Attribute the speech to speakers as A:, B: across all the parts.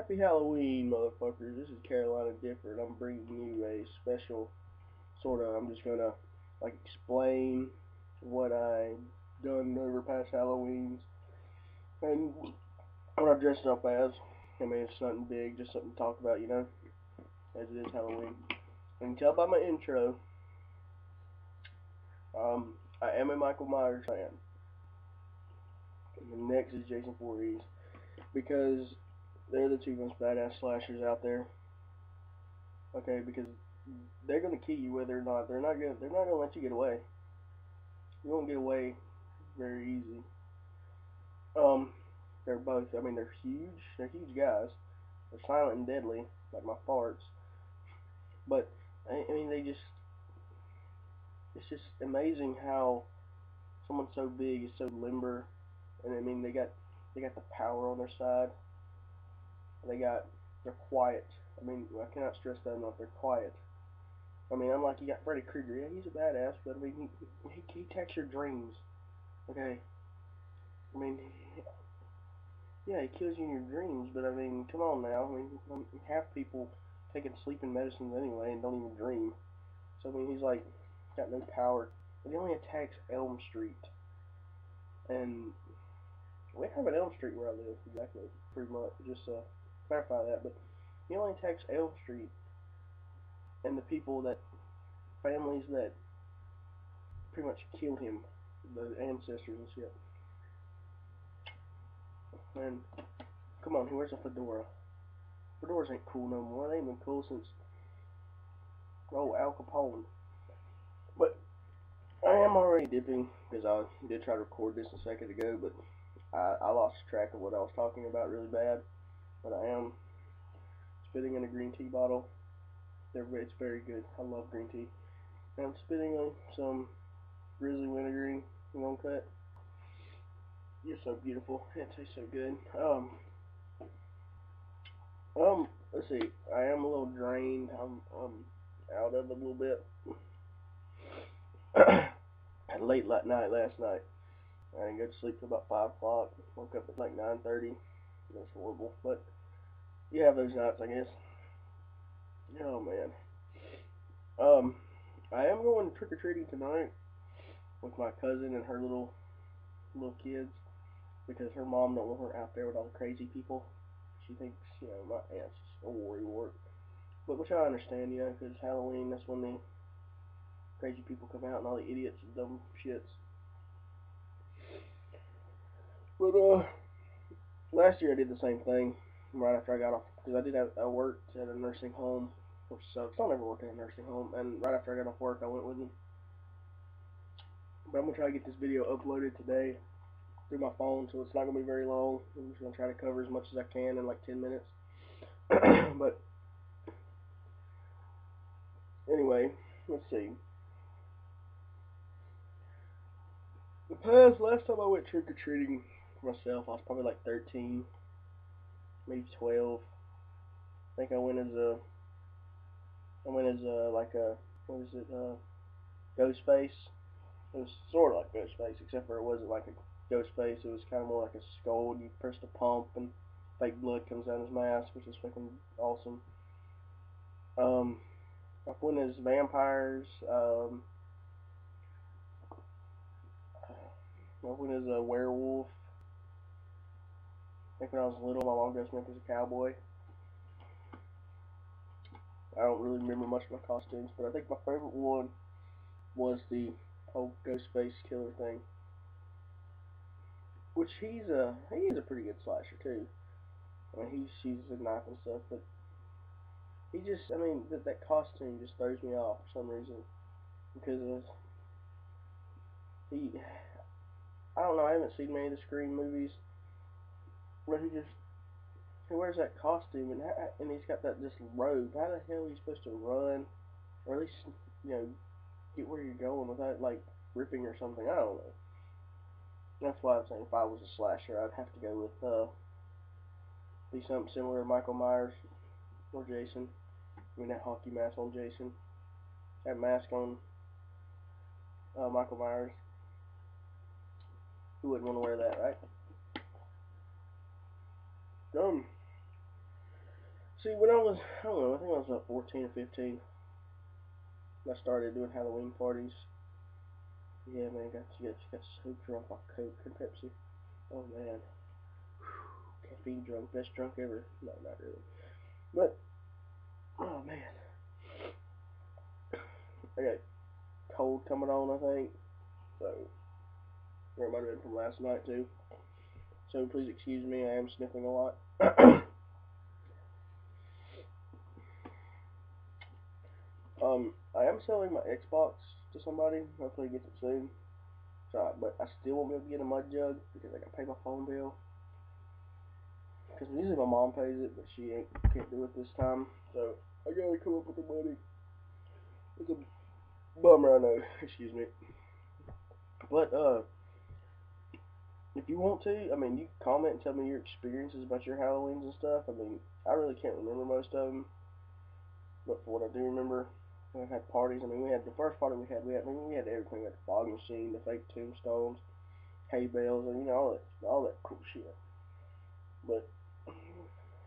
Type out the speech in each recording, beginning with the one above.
A: Happy Halloween, motherfuckers. This is CarolinaDipper, and I'm bringing you a special I'm just gonna, explain what I've done over past Halloweens, and what I dressed up as. I mean, it's nothing big, just something to talk about, as it is Halloween. And you can tell by my intro, I am a Michael Myers fan. And the next is Jason Voorhees, because they're the two most badass slashers out there. Okay, because they're gonna kill you whether or not they're not gonna let you get away. You won't get away very easy. They're both. I mean, they're huge. They're huge guys. They're silent and deadly, like my farts. But I mean, it's just amazing how someone so big is so limber, and I mean, they got the power on their side. They're quiet. I mean, I cannot stress that enough. They're quiet. I mean, unlike you got Freddy Krueger. Yeah, he's a badass, but I mean, he attacks your dreams. Okay. I mean, yeah, he kills you in your dreams, but I mean, come on now. I mean, half people taking sleeping medicines anyway and don't even dream. So I mean, he's got no power. But he only attacks Elm Street, and we have an Elm Street where I live, exactly, pretty much. Just clarify that, but he only attacks Elm Street and the families that pretty much killed him, the ancestors and shit. And come on, he wears a fedora. Fedoras ain't cool no more. They ain't been cool since Al Capone. But I am already dipping, because I did try to record this a second ago, but I lost track of what I was talking about really bad. But I am spitting in a green tea bottle. It's very good. I love green tea. And I'm spitting on some grizzly wintergreen long cut. You're so beautiful. It tastes so good. Let's see. I am a little drained. I'm out of it a little bit. Had a late night last night. I didn't go to sleep till about 5 o'clock. Woke up at like 9:30. That's horrible. But you have those nights, I guess. Oh man. I am going trick-or-treating tonight with my cousin and her little kids, because her mom don't want her out there with all the crazy people. She thinks, my aunt's a worrywart. But which I understand, because Halloween, that's when the crazy people come out and all the idiots and dumb shits. But last year I did the same thing right after I got off, because I worked at a nursing home, which sucks. I don't ever work at a nursing home, and right after I got off work, I went with them. But I'm going to try to get this video uploaded today through my phone, so it's not going to be very long. I'm just going to try to cover as much as I can in like 10 minutes. But anyway, let's see. Last time I went trick-or-treating for myself, I was probably like 13, maybe 12. I think I went as Ghostface. It was sort of like Ghostface, except for it wasn't like a Ghostface. It was kind of more like a skull. You press the pump and fake blood comes out of his mask, which is fucking awesome. I went as vampires. I went as a werewolf. I think when I was little, my mom dressed me up as a cowboy. I don't really remember much of my costumes, but I think my favorite one was the whole Ghostface killer thing. Which he is a pretty good slasher too. I mean, he shoots a knife and stuff, but he just, I mean, that costume just throws me off for some reason, because I don't know, I haven't seen many of the Scream movies, but he wears that costume, and he's got this robe. How the hell are you supposed to run, or at least, get where you're going without, ripping or something? I don't know. That's why I'm saying if I was a slasher, I'd have to go with, be something similar to Michael Myers or Jason. I mean, that hockey mask on Jason. That mask on Michael Myers. Who wouldn't want to wear that, right? See, when I was, I don't know, I think I was about 14 or 15, I started doing Halloween parties. Yeah, man, got so drunk off Coke and Pepsi. Oh, man. Caffeine drunk, best drunk ever. No, not really. But, oh, man. I got cold coming on, I think. So, or it might have been from last night, too. So, please excuse me, I am sniffing a lot. I am selling my Xbox to somebody. Hopefully, he gets it soon. So, but I still won't be able to get a mud jug because I got to pay my phone bill. Because usually my mom pays it, but she can't do it this time. So I gotta come up with the money. It's a bummer, I know. Excuse me. But if you want to, I mean, you can comment and tell me your experiences about your Halloweens and stuff. I mean, I really can't remember most of them, but for what I do remember, I had parties. I mean, we had the first party we had everything. We had the fog machine, the fake tombstones, hay bales, and all that cool shit. But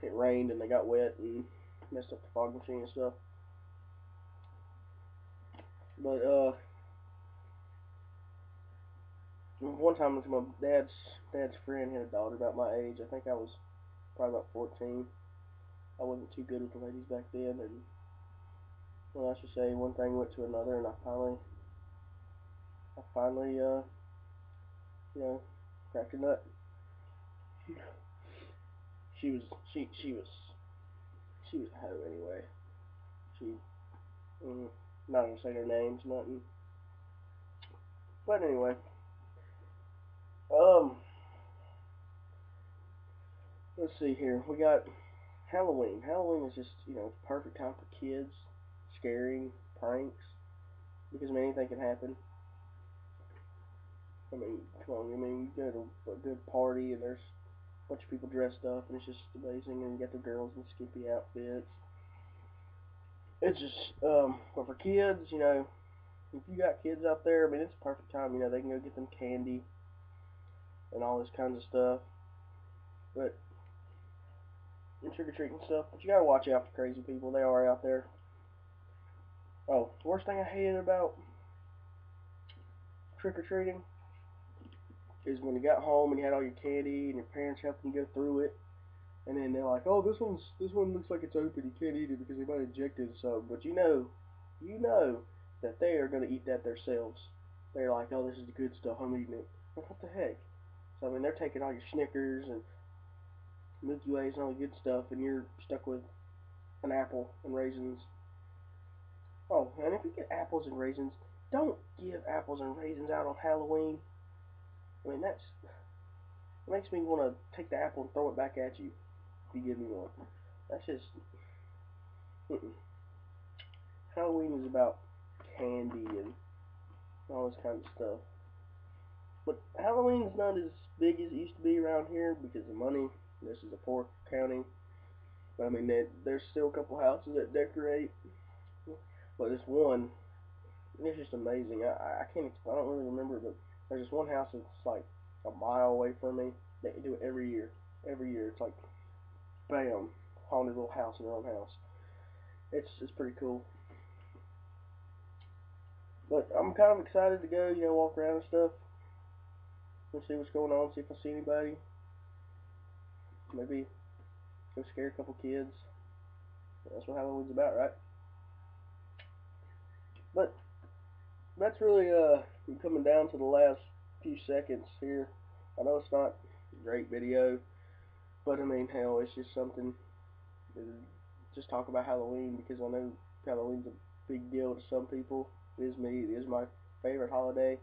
A: it rained and they got wet and messed up the fog machine and stuff. But one time my dad's friend had a daughter about my age. I think I was probably about 14. I wasn't too good with the ladies back then, and well, I should say one thing went to another, and I finally you know, cracked a nut. She was she was she was a hoe anyway. She not gonna say their names, nothing. But anyway, um, let's see here. We got Halloween. Halloween is just it's perfect time for kids, scaring, pranks, because I mean anything can happen. I mean, come on, I mean you go to a good party and there's a bunch of people dressed up and it's just amazing, and you got the girls in skimpy outfits. It's just but for kids, if you got kids out there, I mean it's a perfect time. They can go get them candy and all this kinds of stuff. But trick or treating stuff. But you gotta watch out for crazy people. They are out there. Oh, the worst thing I hated about trick or treating is when you got home and you had all your candy and your parents helping you go through it, and then they're like, "Oh, this one looks like it's open. You can't eat it because they might inject it." So, but you know that they are gonna eat that themselves. They're like, "Oh, this is the good stuff. I'm eating it." Like, what the heck? So I mean, they're taking all your Snickers and Milky Ways and all the good stuff, and you're stuck with an apple and raisins. Oh, and if you get apples and raisins, don't give apples and raisins out on Halloween. I mean, it makes me want to take the apple and throw it back at you if you give me one. That's just, mm-mm. Halloween is about candy and all this kind of stuff. But Halloween is not as big as it used to be around here because of money. This is a poor county. But I mean, there's still a couple houses that decorate. But this one, it's just amazing. I can't, I don't really remember, but there's this one house that's like a mile away from me. They do it every year. Every year, it's like, bam, haunted little house in their own house. It's pretty cool. But I'm kind of excited to go, walk around and stuff. And see what's going on, see if I see anybody. Maybe go scare a couple kids. That's what Halloween's about, right? But that's really coming down to the last few seconds here. I know it's not a great video, but I mean, hell, it's just something to just talk about Halloween because I know Halloween's a big deal to some people. It is me. It is my favorite holiday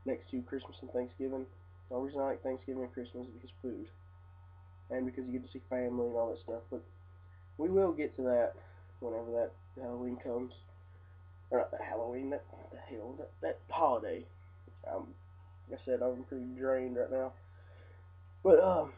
A: next to Christmas and Thanksgiving. The only reason I like Thanksgiving and Christmas is because food and because you get to see family and all that stuff. But we will get to that whenever that Halloween comes. Or not that Halloween, that what the hell, that holiday. Like I said, I'm pretty drained right now. But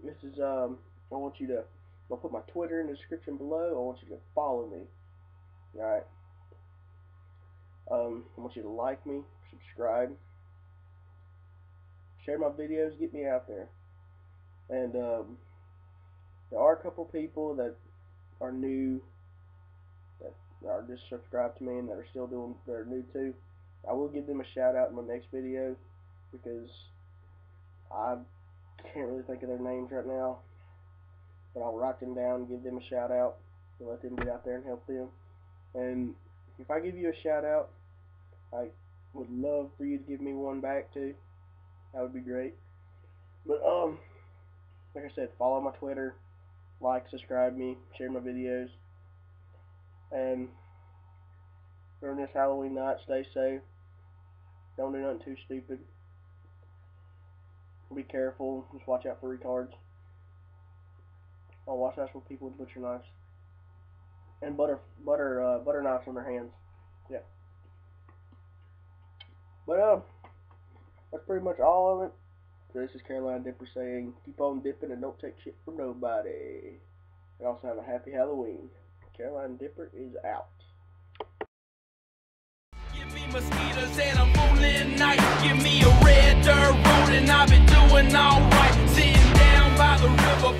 A: this is I want you to. I'll put my Twitter in the description below. I want you to follow me. All right. I want you to like me, subscribe, share my videos, get me out there, and there are a couple people that are new, that are just subscribed to me and that are new too. I will give them a shout out in my next video because I can't really think of their names right now, but I'll write them down and give them a shout out and let them get out there and help them. And if I give you a shout out, I would love for you to give me one back too. That would be great. But like I said, follow my Twitter, like, subscribe me, share my videos, and during this Halloween night, stay safe. Don't do nothing too stupid. Be careful. Just watch out for retards. Oh, watch out for people with butcher knives and butter knives on their hands. Yeah. But that's pretty much all of it. So this is CarolinaDipper saying, keep on dipping and don't take shit from nobody. And also have a happy Halloween. CarolinaDipper is out.
B: Give me mosquitoes and a moonlit night. Give me a red dirt road and I've been doing alright. Sitting down by the river,